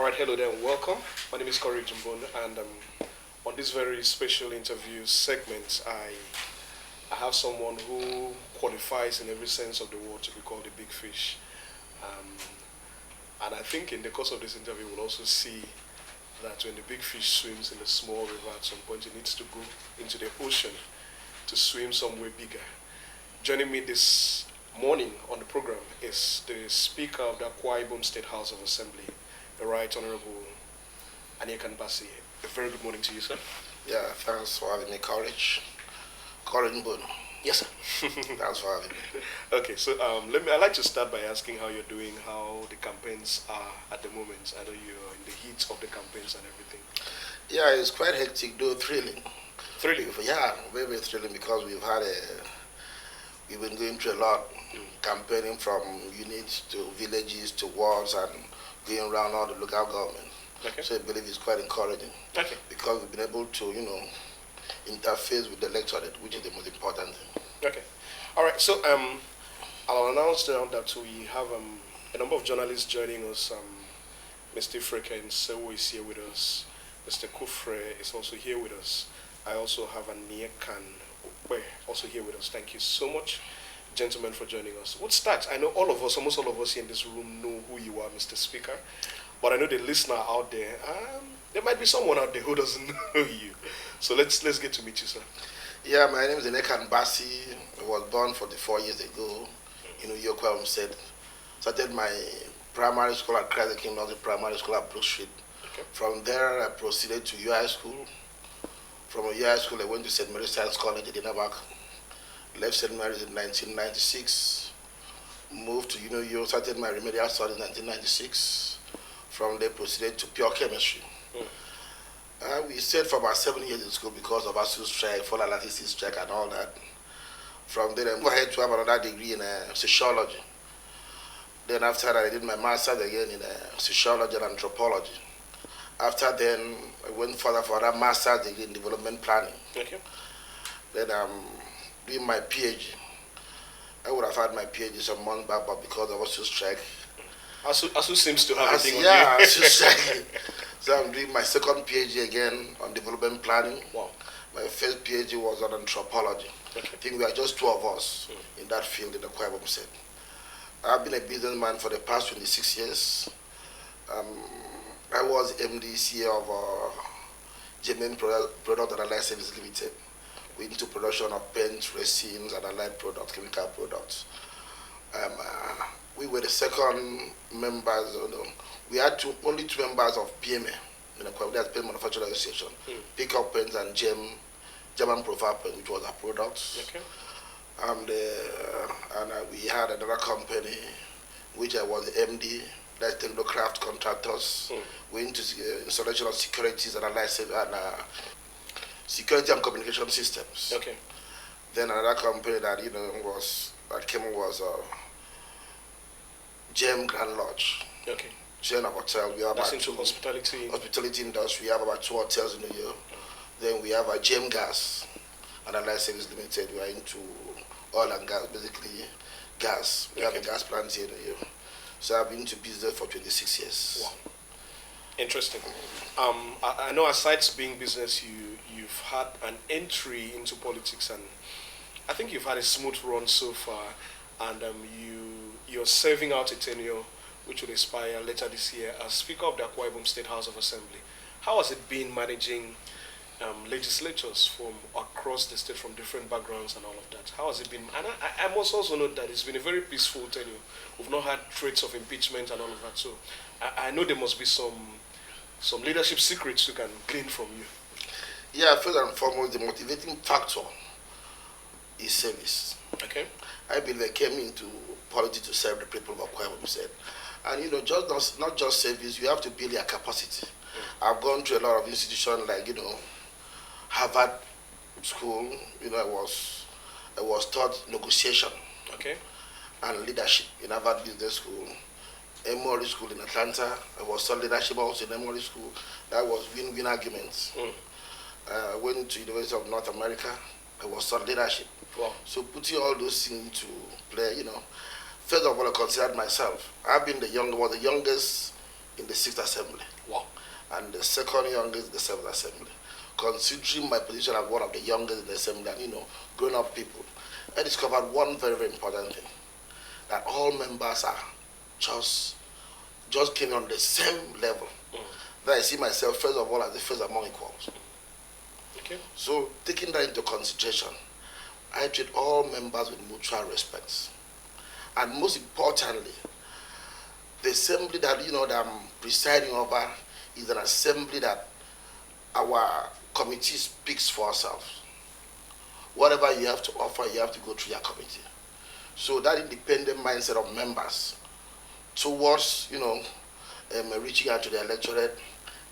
right, hello there and welcome. My name is Corey Jimbon, and on this very special interview segment, I have someone who qualifies in every sense of the word to be called a big fish. Um, and I think in the course of this interview, we'll also see that when the big fish swims in the small river at some point, it needs to go into the ocean to swim somewhere bigger. Joining me this morning on the program is the Speaker of the IBOM State House of Assembly, the Right Honorable Aniekan Bassey. A very good morning to you, sir. Yeah, thanks for having me, Courage. Courage Bono. Yes, sir. Thanks for having me. Okay, so I'd like to start by asking how you're doing, how the campaigns are at the moment. I know you're in the heat of the campaigns and everything. Yeah, it's quite hectic, though thrilling. Thrilling? Yeah, very, very thrilling because we've been going through a lot, campaigning from units to villages to wards and going around all the local government. Okay. So I believe it's quite encouraging. Okay. Because we've been able to, interface with the electorate, which is the most important thing. Okay. All right. So I'll announce now that we have a number of journalists joining us. Mr. Freka Nsewo is here with us. Mr. Kufre is also here with us. I also have Aniekan also here with us. Thank you so much, gentlemen, for joining us. We'll start. I know almost all of us here in this room know who you are, Mr. Speaker, but I know the listener out there, there might be someone out there who doesn't know you. So let's get to meet you, sir. Yeah, my name is Aniekan Bassey. I was born 44 years ago in AKWA said. Started my primary school at Christ the King Nursery Primary School at Brook Street. Okay. From there, I proceeded to UI School. From UI School, I went to St. Mary's Science College in Dinabak. Left St. Mary's in 1996. Moved to started my remedial studies in 1996. From there, proceeded to pure chemistry. We stayed for about 7 years in school because of ASU's strike, fall analysis strike, and all that. From there, I moved ahead to have another degree in sociology. Then after that, I did my master's again in sociology and anthropology. After then, I went further for that master's degree in development planning. Okay. Then I'm doing my PhD. I would have had my PhD some months back, but because of ASU strike. ASU seems to have a thing yeah, on you. ASU strike. So I'm doing my second PhD again on development planning. Wow. My first PhD was on anthropology. Okay. I think we are just two of us in that field in the IBOM set. I've been a businessman for the past 26 years. I was MD CEO of German Product and Allied Services Limited. We into production of paints, resins, and allied products, chemical products. We were the second members. We had only two members of PMA, that's Paint Manufacturing Association, Pickup Paints and German Profile Paint, which was our products. Okay. And we had another company, which I was the MD. That's Technocraft Contractors. We into installation of securities and security and communication systems. Okay. Then another company that was Gem Grand Lodge. Okay. Chain of hotels. We have That's into hospitality industry. We have about 2 hotels in the year. Then we have a Gem Gas and Allied Service Limited. We are into oil and gas, basically gas. We have a gas plant here in the year. So I've been into business for 26 years. Wow. Interesting. I know aside being business, you've had an entry into politics, and I think you've had a smooth run so far, and you're serving out a tenure which will expire later this year as Speaker of the IBOM State House of Assembly. How has it been managing legislatures from across the state, from different backgrounds and all of that? How has it been? And I must also note that it's been a very peaceful tenure. We've not had threats of impeachment and all of that. So I know there must be some leadership secrets you can glean from you. Yeah, first and foremost, the motivating factor is service. Okay. I believe I came into politics to serve the people of Akwa said. And not just service, you have to build your capacity. I've gone to a lot of institutions like, Harvard School, I was taught negotiation. Okay. And leadership in Harvard Business School. Emory School in Atlanta. I was taught leadership also in Emory School. That was win-win arguments. Went to University of North America. I was taught leadership. Wow. So putting all those things into play, first of all, I considered myself. I've been the youngest in the 6th Assembly. Wow. And the second youngest in the 7th Assembly. Considering my position as one of the youngest in the Assembly and, grown up people, I discovered one very, very important thing, that all members are just came on the same level. Then I see myself, first of all, as the first among equals. Okay. So, taking that into consideration, I treat all members with mutual respect. And most importantly, the assembly that, that I'm presiding over is an assembly that our committee speaks for ourselves. Whatever you have to offer, you have to go through your committee. So that independent mindset of members towards, reaching out to their electorate,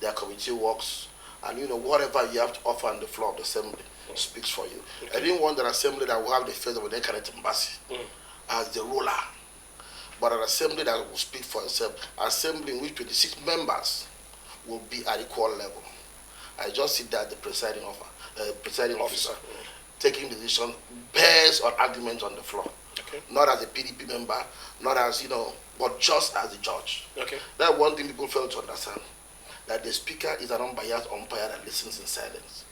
their committee works, and, whatever you have to offer on the floor of the assembly speaks for you. Okay. I didn't want an assembly that will have the face of an Aniekan embassy as the ruler, but an assembly that will speak for itself, an assembly in which 26 members will be at equal level. I just sit there as the presiding officer, taking decisions based on arguments on the floor. Okay. Not as a PDP member, not as, but just as a judge. Okay. That's one thing people fail to understand, that the speaker is an unbiased umpire that listens in silence.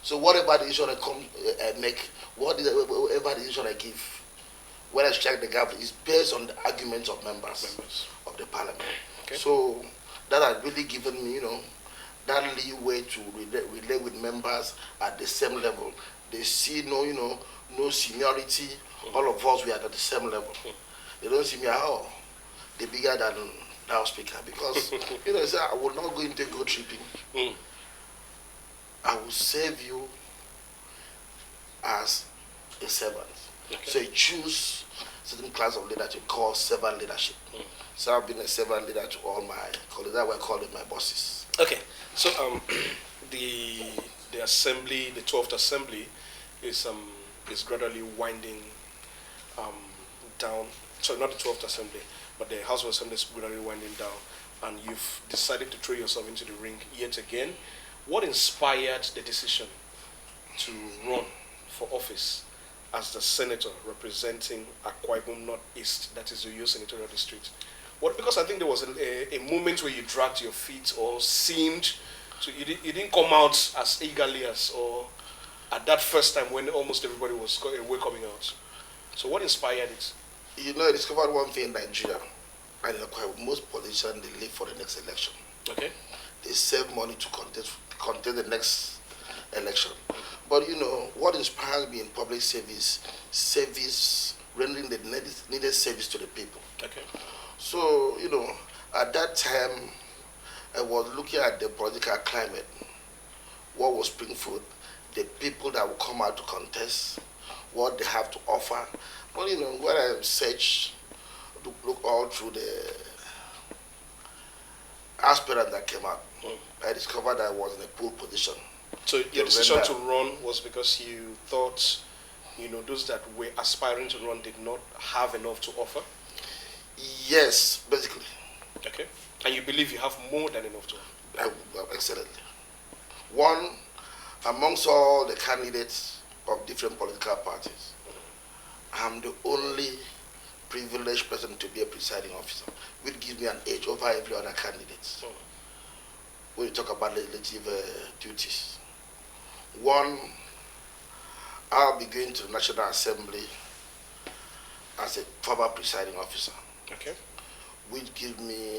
So whatever decision I make, whatever decision I give, when I strike the gap, is based on the arguments of members of the parliament. Okay. So that has really given me, that leeway to relate with members at the same level. They see no seniority. All of us, we are at the same level. They don't see me at all. They're bigger than our speaker, because say, I will not go into go tripping. I will save you as a servant. Okay. So you choose certain class of leadership called servant leadership. So I've been a servant leader to all my colleagues. That's why I call it my bosses. Okay. So the assembly, the 12th assembly, is gradually winding down. So not the 12th assembly, but the House of Assembly is gradually winding down, and you've decided to throw yourself into the ring yet again. What inspired the decision to run for office as the senator representing AKWA Northeast, that is your senatorial district? Because I think there was a moment where you dragged your feet, or seemed to, you didn't come out as eagerly as, or at that first time when almost everybody was coming out. So what inspired it? I discovered one thing in Nigeria, and in most politicians, they live for the next election. Okay. They save money to contest the next election. But what inspires me in public service, rendering the needed service to the people. Okay. So, at that time, I was looking at the political climate, what was spring food, the people that will come out to contest, what they have to offer. But, when I search, look all through the aspirants that came out, I discovered that I was in a poor position. So your decision to run was because you thought, those that were aspiring to run did not have enough to offer? Yes, basically. Okay. And you believe you have more than enough to offer? Excellently. One, amongst all the candidates of different political parties, I'm the only privileged person to be a presiding officer, which gives me an edge over every other candidate. When you talk about legislative duties. One, I'll be going to the National Assembly as a former presiding officer. Okay. Which gives me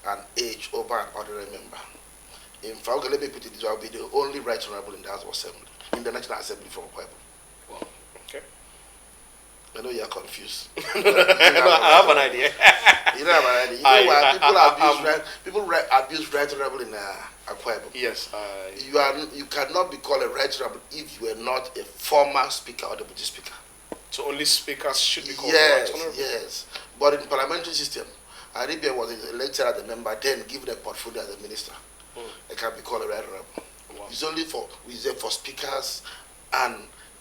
an edge over an ordinary member. In fact, let me put it this way, I'll be the only right honorable in the House of Assembly, in the National Assembly from AKWA. Wow. Okay. I know you're confused. I have an idea. You don't have an idea. You know why people abuse right honorable in AKWA. Yes. You cannot be called a right honorable if you are not a former speaker or deputy speaker. So only speakers should be called right honorable? Yes. But in parliamentary system, Arabia was elected as a member, then given a portfolio as a minister. It can be called a right honorable. Wow. It's only for speakers and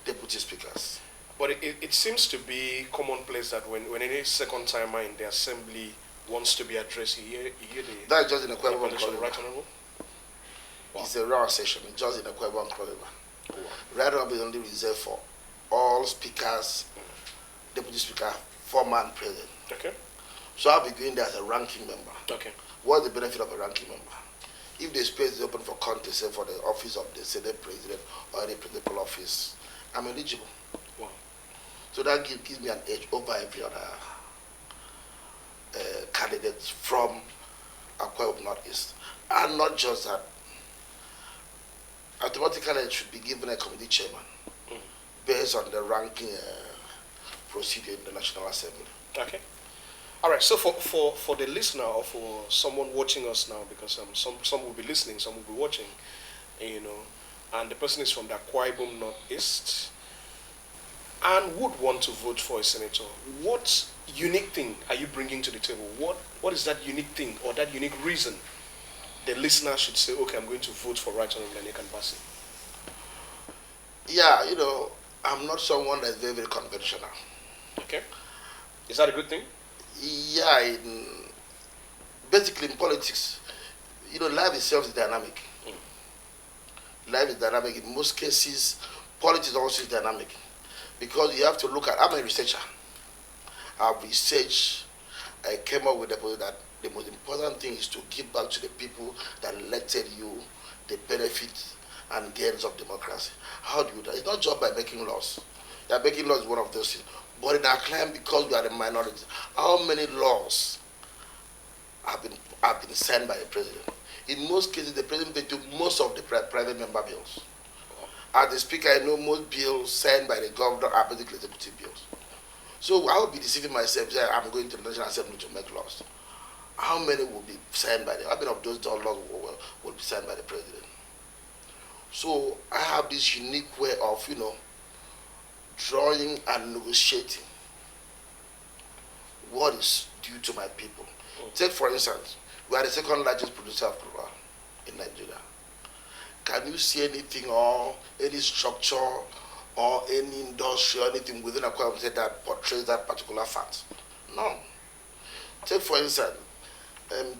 deputy speakers. But it seems to be commonplace that when any second timer in the assembly wants to be addressed, you hear the... That's just in a Kweba right honorable? Wow. It's a rare session, just in a Kweba and Kweba. Wow. Right honorable is only reserved for all speakers, deputy speaker, former and president. Okay. So I'll be going there as a ranking member. Okay. What's the benefit of a ranking member? If the space is open for contest, say for the office of the Senate President or any political office, I'm eligible. Wow. So that gives me an edge over every other candidate from AKWA Northeast. And not just that, automatically it should be given a committee chairman based on the ranking procedure in the National Assembly. Okay. All right. So for the listener or for someone watching us now, because some will be listening, some will be watching, and the person is from the IBOM Northeast and would want to vote for a senator, what unique thing are you bringing to the table? What is that unique thing or that unique reason the listener should say, okay, I'm going to vote for Right Honorable Aniekan Bassey? Yeah, I'm not someone that's very, very conventional. Okay. Is that a good thing? Yeah, basically in politics, life itself is dynamic. Life is dynamic. In most cases, politics also is dynamic. Because you have to look at, I'm a researcher. I've researched, I came up with the point that the most important thing is to give back to the people that elected you the benefits and gains of democracy. How do you do that? It's not just by making laws. Yeah, making laws is one of those things. But in our climate, because we are a minority, how many laws have been signed by the president? In most cases, the president vetoed most of the private member bills. As the speaker, I know most bills signed by the governor are basically executive bills. So I would be deceiving myself saying I'm going to the National Assembly to make laws. How many will be signed by how many of those laws will be signed by the president? So I have this unique way of, drawing and negotiating what is due to my people. Take, for instance, we are the second largest producer of crude oil in Nigeria. Can you see anything or any structure or any industry or anything within AKWA that portrays that particular fact? No. Take, for instance,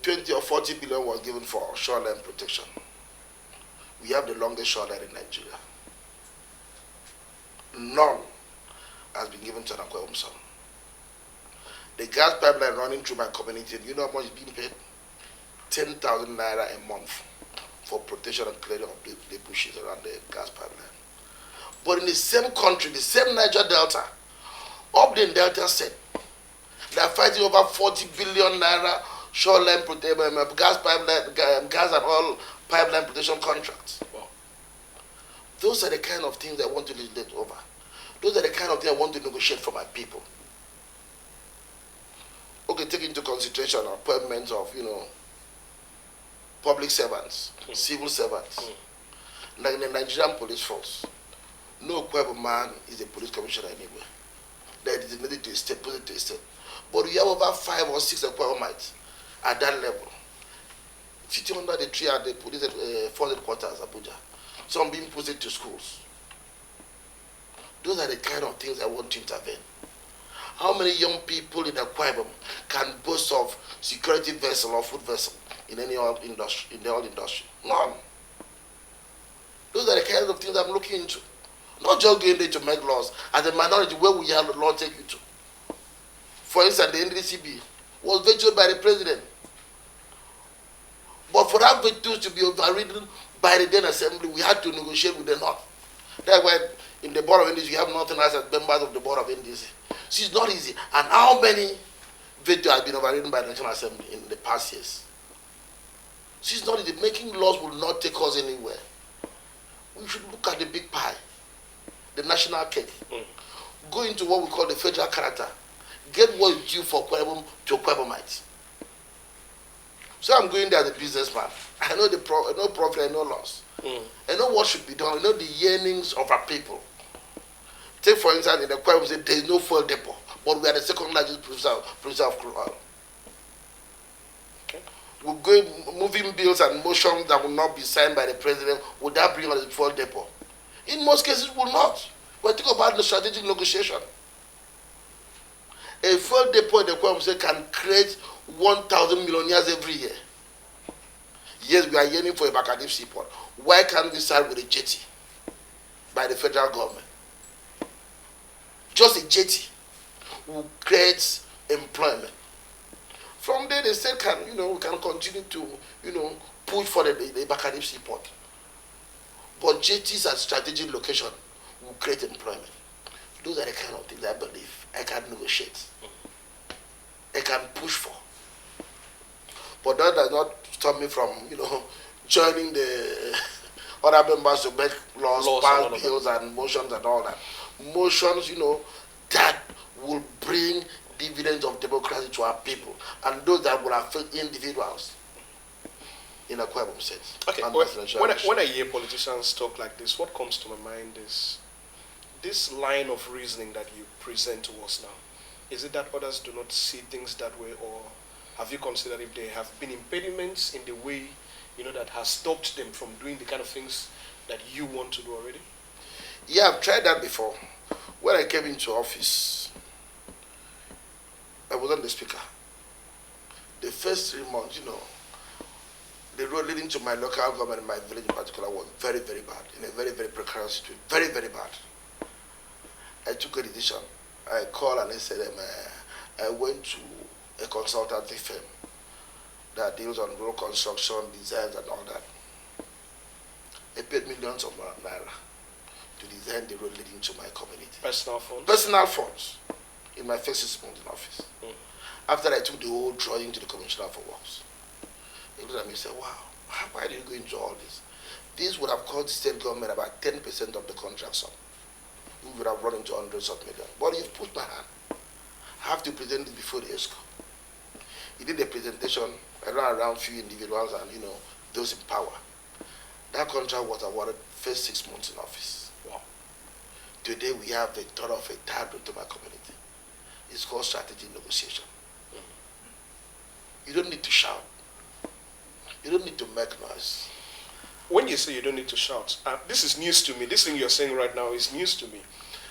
20 or 40 billion was given for shoreline protection. We have the longest shoreline in Nigeria. None has been given to an AKWA. The gas pipeline running through my community, you know how much is being paid? 10,000 naira a month for protection and clearing of the bushes around the gas pipeline. But in the same country, the same Niger Delta, up the Delta State, they are fighting over 40 billion naira shoreline gas pipeline, gas and oil pipeline protection contracts. Wow. Those are the kind of things I want to legislate over. Those are the kind of things I want to negotiate for my people. Okay, take into consideration appointments of, public servants, civil servants. Like in the Nigerian police force, no AKWA man is a police commissioner anywhere. They are designated to a state, put it to a state. But we have over 5 or 6 AKWA mites at that level, sitting under the tree at the police force headquarters, Abuja. Some being posted to schools. Those are the kind of things I want to intervene. How many young people in AKWA can boast of security vessel or food vessel in any oil industry, in the oil industry? None. Those are the kind of things I'm looking into. Not just going there to make laws. As a minority, where will your law take you to? For instance, the NDCB was vetoed by the president. But for that veto to be overridden by the then assembly, we had to negotiate with the North. That's why in the board of NDC, you have nothing else as members of the board of NDC. So it's not easy. And how many veto has been overridden by the National Assembly in the past years? So it's not easy. Making laws will not take us anywhere. We should look at the big pie, the national cake. Go into what we call the federal character. Get what is due for AKWA to AKWA. So I'm going there as a businessman. I know I know profit, I know loss. I know what should be done. I know the yearnings of our people. Take, for instance, in the AKWA, we say there is no fuel depot, but we are the second largest producer of crude oil. Okay. We're going moving bills and motions that will not be signed by the president. Would that bring us a fuel depot? In most cases, will not. We're talking about the strategic negotiation. A fuel depot in the AKWA can create 1,000 millionaires every year. Yes, we are yearning for a Bakadif seaport. Why can't we start with a jetty by the federal government? Just a jetty will create employment From there, the state can, we can continue to, push for the Bakari seaport. But jetties at strategic location will create employment. Those are the kind of things I believe I can negotiate. I can push for. But that does not stop me from, joining the other members to make laws, pass bills and motions and all that. Motions, that will bring dividends of democracy to our people, and those that will affect individuals in a IBOM sense. Okay, when I hear politicians talk like this, what comes to my mind is this line of reasoning that you present to us now. Is it that others do not see things that way, or have you considered if there have been impediments in the way, that has stopped them from doing the kind of things that you want to do already? Yeah, I've tried that before. When I came into office, I wasn't the speaker. The first 3 months, the road leading to my local government, my village in particular, was very, very bad, in a very, very precarious situation, very, very bad. I took a decision. I called and I said, I went to a consultancy firm that deals on road construction, designs and all that. I paid millions of naira to design the road leading to my community. Personal funds? Personal funds in my first 6 months in office. After I took the whole drawing to the Commissioner for Works. He looked at me and said, wow, why did you go into all this? This would have cost the state government about 10% of the contract sum. We would have run into hundreds of millions. But you've put my hand. I have to present it before the ESCO. He did a presentation around few individuals and, those in power. That contract was awarded first 6 months in office. Wow. Today we have the thought of a third road to my community. It's called strategic negotiation. You don't need to shout. You don't need to make noise. When you say you don't need to shout, this is news to me. This thing you're saying right now is news to me.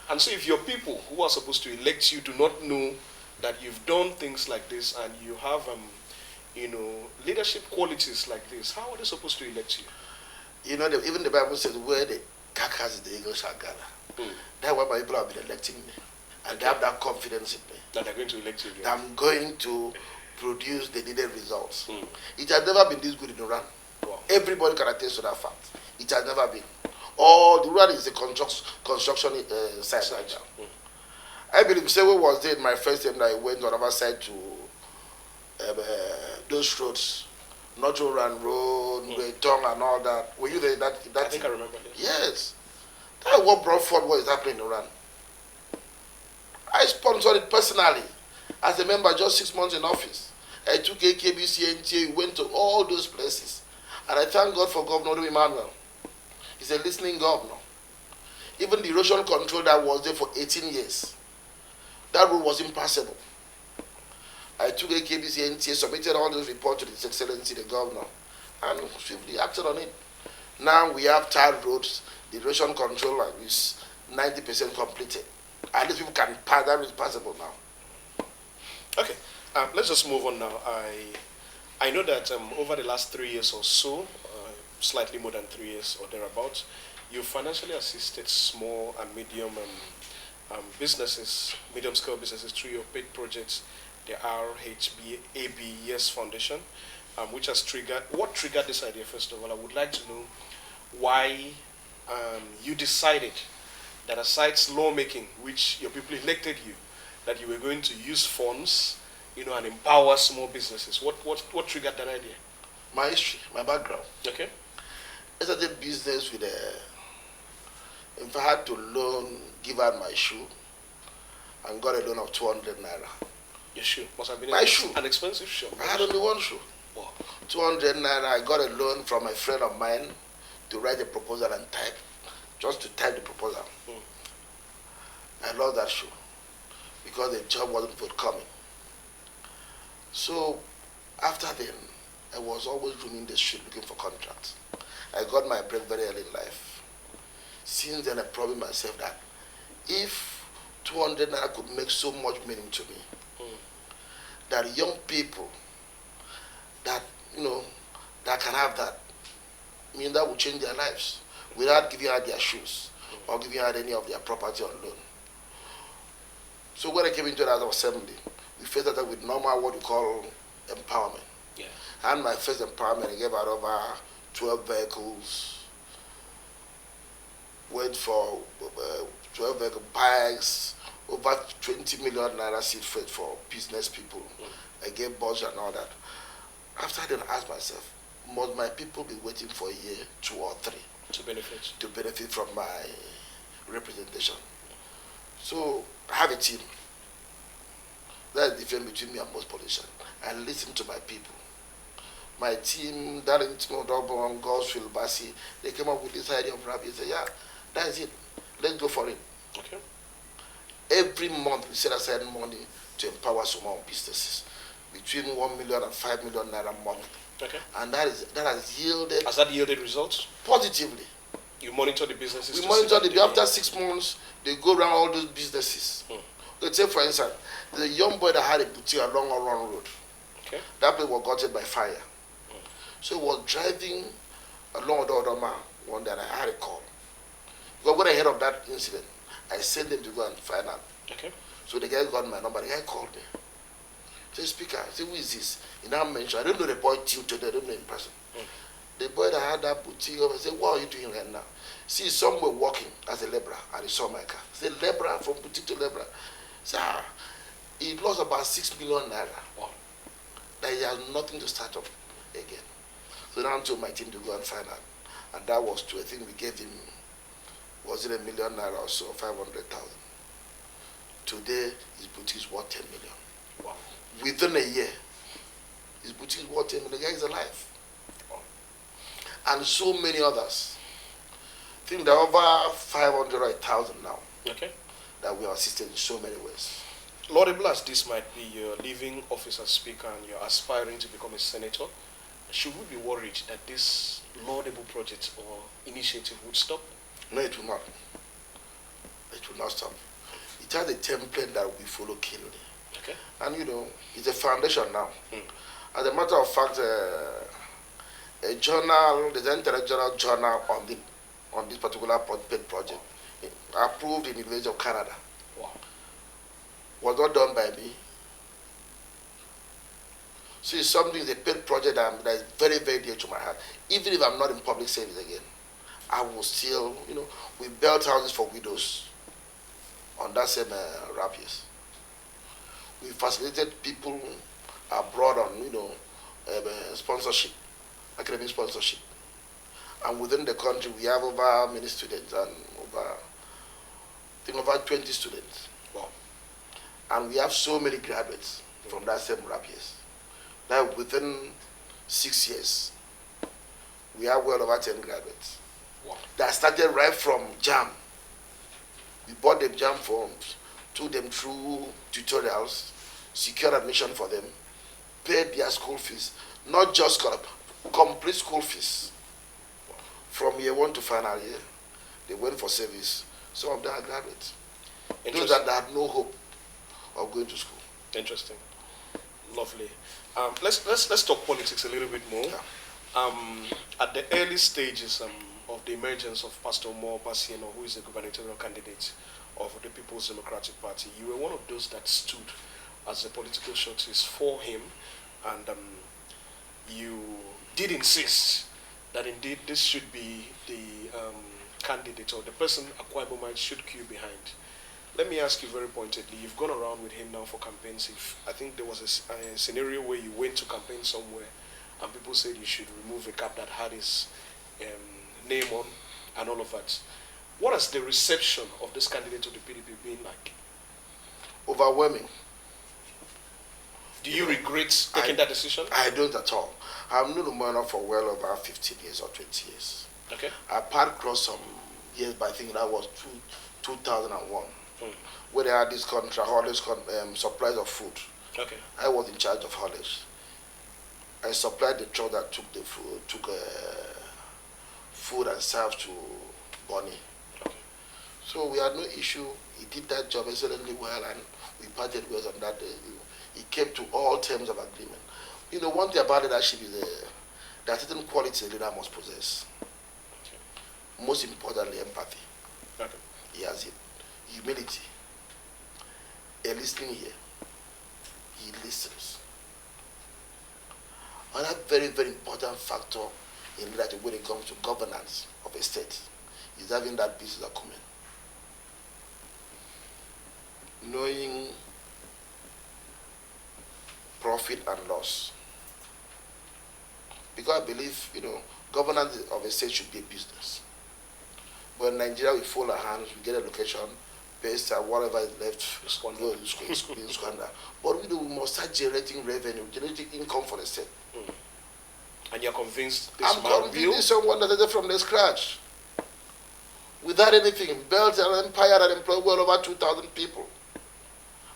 And so if your people who are supposed to elect you do not know that you've done things like this and you have, leadership qualities like this, how are they supposed to elect you? Even the Bible says, where the carcass the eagle shall gather. That's why my people have been electing me. And they have that confidence in me. That they're going to elect you again. That I'm going to produce the needed results. It has never been this good in Iran. Wow. Everybody can attest to that fact. It has never been. All the Iran is a construction site right now. I believe, say what was there in my first time that I went on the other side to those roads, Notro Run Road, Tongue and all that. Were you there? That I think I remember this. Yes. That's what brought forth what is happening in Iran. I sponsored it personally as a member just 6 months in office. I took AKBC, NTA, went to all those places. And I thank God for Governor Emmanuel. He's a listening governor. Even the erosion control that was there for 18 years, that rule was impassable. I took AKBC, NTA, submitted all those reports to His Excellency, the governor, and swiftly acted on it. Now we have tarred roads. The erosion control is 90% completed. At least people can pass. That is passable now. Okay, let's just move on now. I know that over the last 3 years or so, slightly more than 3 years or thereabouts, you financially assisted small and medium businesses, medium-scale businesses through your paid projects, the RHBABES Foundation, which has triggered. What triggered this idea? First of all, I would like to know why you decided that aside lawmaking, which your people elected you, that you were going to use funds, and empower small businesses. What triggered that idea? My history, my background. Okay. I started business with if I had to give out my shoe, and got a loan of 200 naira. Your shoe must have been my shoe. An expensive shoe. I had only one shoe. Wow. 200 naira. I got a loan from a friend of mine to write a proposal and type, just to type the proposal. I lost that shoe because the job wasn't forthcoming. So after then, I was always roaming the street looking for contracts. I got my break very early in life. Since then, I promised myself that if 200 naira could make so much meaning to me, that young people that that can have that, that will change their lives without giving out their shoes or giving out any of their property on loan. So when I came into that assembly, we first started with normal what we call empowerment. Yeah. And my first empowerment, I gave out over 12 vehicles, went for 12 vehicle bikes, over 20 million naira seed freight for business people. I gave budget and all that. After I then asked myself, must my people be waiting for a year, 2 or 3 to benefit from my representation? So I have a team. That's the difference between me and most politicians. I listen to my people. My team, Darlington, Dobon, Gosfield, Bassey, they came up with this idea of rap. They said, yeah, that's it. Let's go for it. Okay. Every month we set aside money to empower small businesses between 1 million and 5 million naira a month. Okay. And that has yielded. Has that yielded results? Positively. You monitor the businesses? We monitor after 6 months, they go around all those businesses. Let's say, for instance, the young boy that had a boutique along a run road. Okay. That place was gutted by fire. So he was driving along the other man one day and I had a call. Because when I heard of that incident, I sent them to go and find out. Okay. So the guy got my number. The guy called me. He said, Speaker, I said, who is this? He now mentioned, I don't know the boy till today, I don't know in person. The boy that had that boutique, I said, what are you doing right now? See, some were walking as a laborer and he saw my car. He said, laborer, from boutique to laborer. He said, he lost about 6 million naira. Wow. That he has nothing to start up again. So now I told my team to go and find out. And that was to, I think we gave him, was it $1 million naira or so, 500,000. Today, his boutique is worth 10 million. Wow. Within a year, his boutique is worth 10 million. The guy is alive. Wow. And so many others. I think there are over 500 or 1,000 now. Okay. That we are assisted in so many ways. Laudable as this might be, you're leaving office as Speaker and you're aspiring to become a Senator. Should we be worried that this laudable project or initiative would stop? No, it will not. It will not stop. It has a template that we follow keenly. Okay. And you know, it's a foundation now. As a matter of fact, a journal, the intellectual journal on this particular project, approved in the University of Canada. Wow. Was not done by me. So it's something, it's a paid project that is very, very dear to my heart. Even if I'm not in public service again, I will still, you know, we built houses for widows on that same rapiers. We facilitated people abroad on, you know, sponsorship, academic sponsorship. And within the country, we have over many students and over 20 students. Wow. And we have so many graduates from that same rapiers. Now, within 6 years, we have well over 10 graduates. Wow. That started right from JAM. We bought them JAM forms, took them through tutorials, secured admission for them, paid their school fees, not just complete school fees. Wow. From year 1 to final year, they went for service. Some of them are graduates. Those that had no hope of going to school. Interesting. Lovely. Let's talk politics a little bit more. Yeah. At the early stages of the emergence of Pastor Bassey'S, who is the gubernatorial candidate of the People's Democratic Party, you were one of those that stood as a political showcase for him, and you did insist that indeed this should be the candidate or the person AKWA should queue behind. Let me ask you very pointedly, you've gone around with him now for campaigns. I think there was a scenario where you went to campaign somewhere and people said you should remove a cap that had his name on and all of that. What has the reception of this candidate to the PDP been like? Overwhelming. Do you regret taking that decision? I don't at all. I've known Umana for well over 15 years or 20 years. Okay. I passed across some years, but I think that was 2001. Where they had this contract, haulage supplies of food. Okay. I was in charge of haulage. I supplied the truck that took the food, food and served to Bonnie. Okay. So we had no issue. He did that job excellently well, and we parted ways on that day. He came to all terms of agreement. You know, one thing about leadership is there are certain qualities a leader must possess. Okay. Most importantly, empathy. Okay. He has it. Humility. A listening ear. He listens. Another very, very important factor in leadership when it comes to governance of a state is having that business acumen. Knowing profit and loss. Because I believe, governance of a state should be a business. But in Nigeria, we fold our hands, we get a location based on whatever is left, squander. But we must start generating revenue, generating income for the state. And you're convinced this I'm convinced this someone that started from the scratch. Without anything, built an empire that employed well over 2,000 people.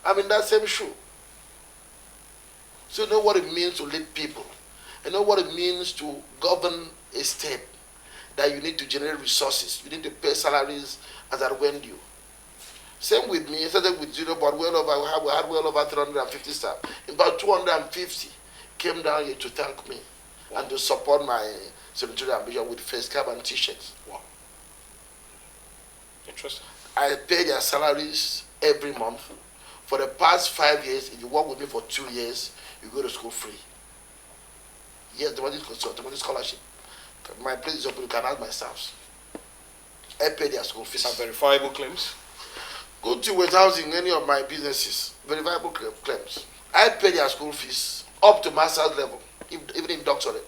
I'm in that same shoe. So you know what it means to lead people. You know what it means to govern a state. That you need to generate resources. You need to pay salaries as at when due. Same with me. I started with zero, but we had well over 350 staff. About 250 came down here to thank me and to support my senatorial ambition with face cap and t-shirts. Wow. Interesting. I pay their salaries every month. For the past 5 years, if you work with me for 2 years, you go to school free. Yes, the scholarship. My place is open, you can ask my staffs. I pay their school fees. These are verifiable claims? Go to West Housing, any of my businesses, verifiable claims. I pay their school fees up to master's level, even in doctorate.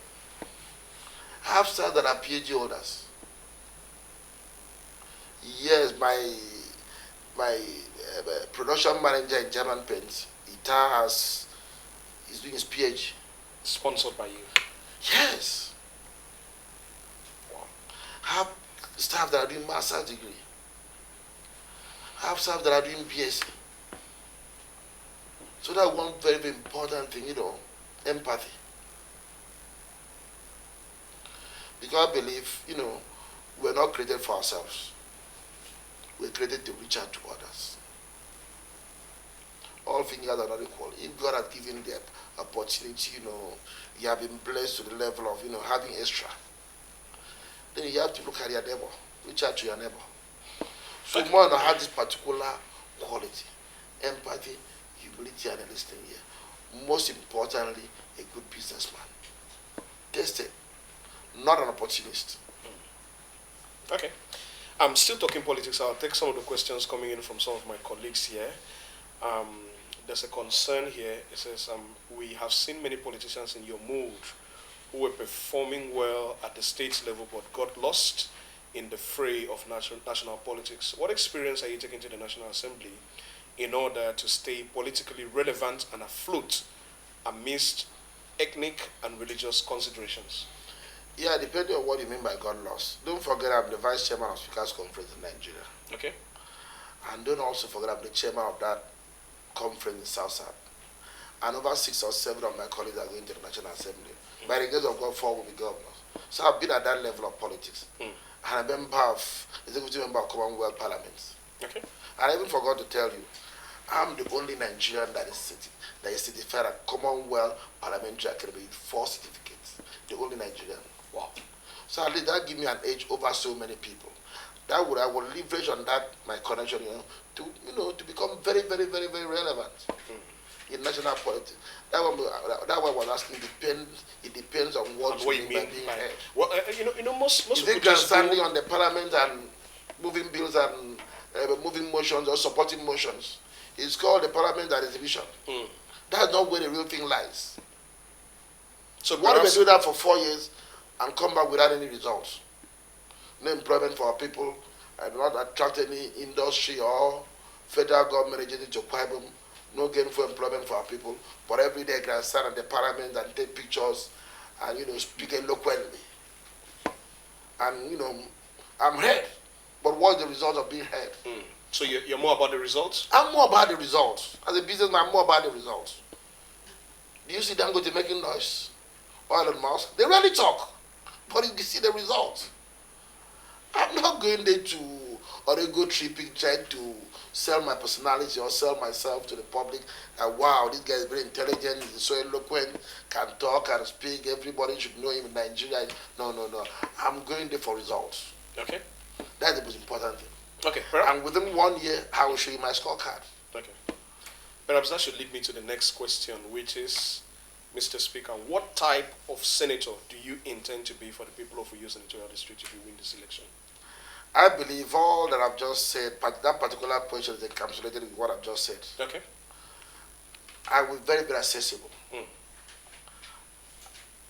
I have staff that are PhD holders. Yes, my production manager in German Paints, he's doing his PhD. Sponsored by you? Yes. Have staff that are doing master's degree. Have staff that are doing BSc. So that's one very, very important thing, empathy. Because I believe, we're not created for ourselves. We're created to reach out to others. All fingers are not equal. If God has given the opportunity, you have been blessed to the level of, having extra. Then you have to look at your neighbor, reach out to your neighbor. So more than have this particular quality, empathy, humility, and listening here. Most importantly, a good businessman. Tested, not an opportunist. Okay. I'm still talking politics. I'll take some of the questions coming in from some of my colleagues here. There's a concern here. It says, we have seen many politicians in your mood who were performing well at the state level but got lost in the fray of national politics. What experience are you taking to the National Assembly in order to stay politically relevant and afloat amidst ethnic and religious considerations? Yeah, depending on what you mean by got lost. Don't forget I'm the Vice Chairman of Speakers Conference in Nigeria. Okay. And don't also forget I'm the Chairman of that conference in South. And over 6 or 7 of my colleagues are going to the National Assembly. By the grace of God, 4 will be governors. So I've been at that level of politics. And I'm a member of, executive member of Commonwealth Parliament. Okay. And I even forgot to tell you, I'm the only Nigerian that is certified at Commonwealth Parliamentary Academy with 4 certificates. The only Nigerian. Wow. So at least that gives me an edge over so many people. I will leverage on that, my connection, to become very, very, very, very relevant in national politics. That one I was asking it depends on what you mean by being heard. Well, most people just standing on the parliament and moving bills and moving motions or supporting motions. It's called the parliament and exhibition. That's not where the real thing lies. So what if we do that for 4 years and come back without any results? No employment for our people, and not attract any industry or federal government agency to acquire them, no gainful employment for our people, but every day I can stand at the parliament and take pictures and, speak eloquently. And, I'm heard, but what's the result of being heard? So you're more about the results? I'm more about the results. As a businessman, I'm more about the results. Do you see Dangote making noise? Or Elon Musk? They rarely talk, but you can see the results. I'm not going there or go tripping, trying to sell my personality or sell myself to the public. Wow, this guy is very intelligent, he's so eloquent, can talk, can speak, everybody should know him in Nigeria. No. I'm going there for results. Okay. That's the most important thing. Okay. And within 1 year, I will show you my scorecard. Okay. Perhaps that should lead me to the next question, which is, Mr. Speaker, what type of senator do you intend to be for the people of Uyo Senatorial District if you win this election? I believe all that I've just said, but that particular position is encapsulated in what I've just said. Okay. I will be very, very accessible. Mm.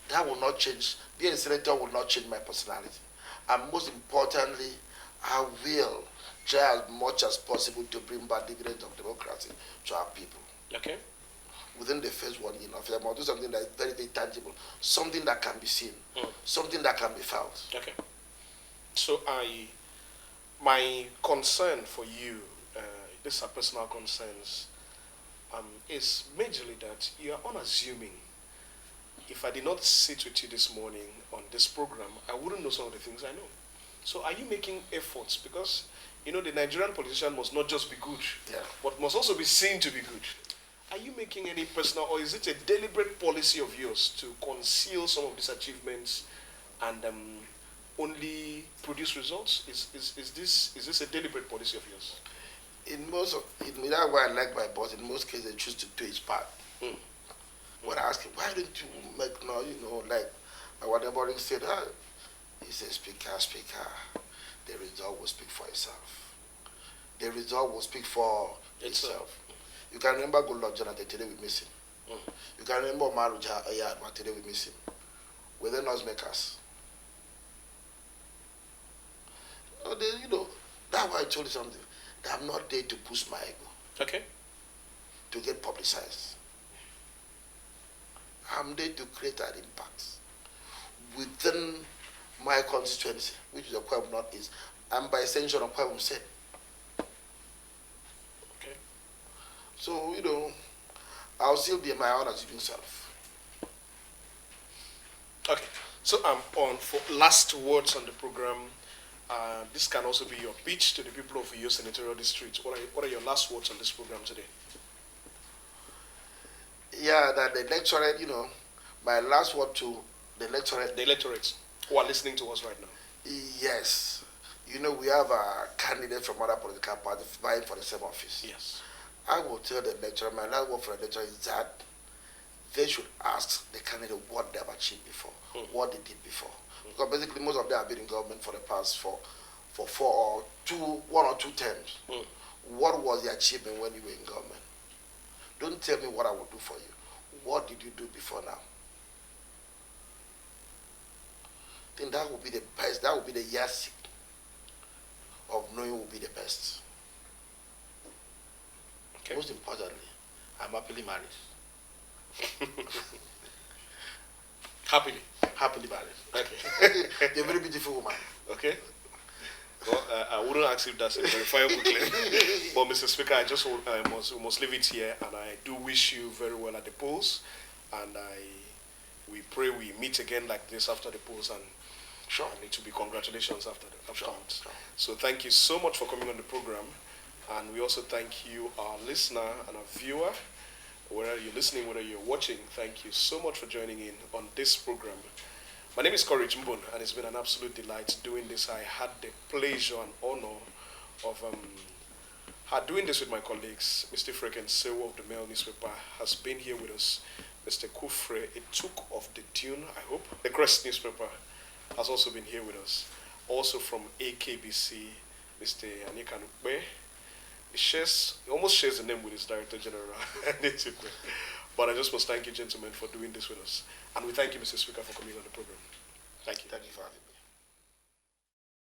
That will not change. Being a senator will not change my personality. And most importantly, I will try as much as possible to bring back dividends of democracy to our people. Okay. Within the first 1 year of them, I'll do something that is very, very tangible, something that can be seen, something that can be felt. Okay. So my concern for you, these are personal concerns, is majorly that you are unassuming. If I did not sit with you this morning on this program, I wouldn't know some of the things I know. So are you making efforts? Because, you know, the Nigerian politician must not just be good, but must also be seen to be good. Are you making any personal, or is it a deliberate policy of yours to conceal some of these achievements and only produce results? Is this a deliberate policy of yours? In that's why I like my boss. In most cases, they choose to do his part. When I ask him, why don't you make now, like what everybody said, he said, Speaker, the result will speak for itself. The result will speak for itself. You can remember Goodluck Jonathan, today we miss him. You can remember Maruja Ayadwa, today we miss him. We're the noise makers. That's why I told you something. That I'm not there to push my ego. Okay. To get publicized. I'm there to create an impact within my constituency, which is the Akwa Ibom North-East, and by extension of Akwa Ibom State. Okay. So, I'll still be my own achieving self. Okay. So on for last words on the program. This can also be your pitch to the people of Uyo Senatorial District. What are your last words on this program today? Yeah, that the electorate, my last word to the electorate. The electorate who are listening to us right now. Yes. We have a candidate from other political parties vying for the same office. Yes. I will tell the electorate, my last word for the electorate is that they should ask the candidate what they have achieved before, what they did before. Because basically most of them have been in government for the past for 1 or 2 terms. What was the achievement when you were in government? Don't tell me what I will do for you. What did you do before now? I think that would be the best. That would be the yardstick of knowing who will be the best. Okay. Most importantly, I'm happily married. Happily married. Okay. A very beautiful woman. Okay. Well, I wouldn't ask if that's a verifiable claim. But Mr. Speaker, I just must leave it here, and I do wish you very well at the polls, and we pray we meet again like this after the polls, and it will be congratulations afterwards. Sure. So thank you so much for coming on the program, and we also thank you, our listener and our viewer. Whether you're listening, whether you're watching, thank you so much for joining in on this program. My name is Courage Mbun, and it's been an absolute delight doing this. I had the pleasure and honor of doing this with my colleagues. Mr. Freken Sewo of the Mail newspaper has been here with us. Mr. Kufre Etuk of the Dune, I hope. The Crest newspaper has also been here with us. Also from AKBC, Mr. Aniekan. He almost shares the name with his Director General. But I just must thank you, gentlemen, for doing this with us. And we thank you, Mr. Speaker, for coming on the program. Thank you. Thank you for having me.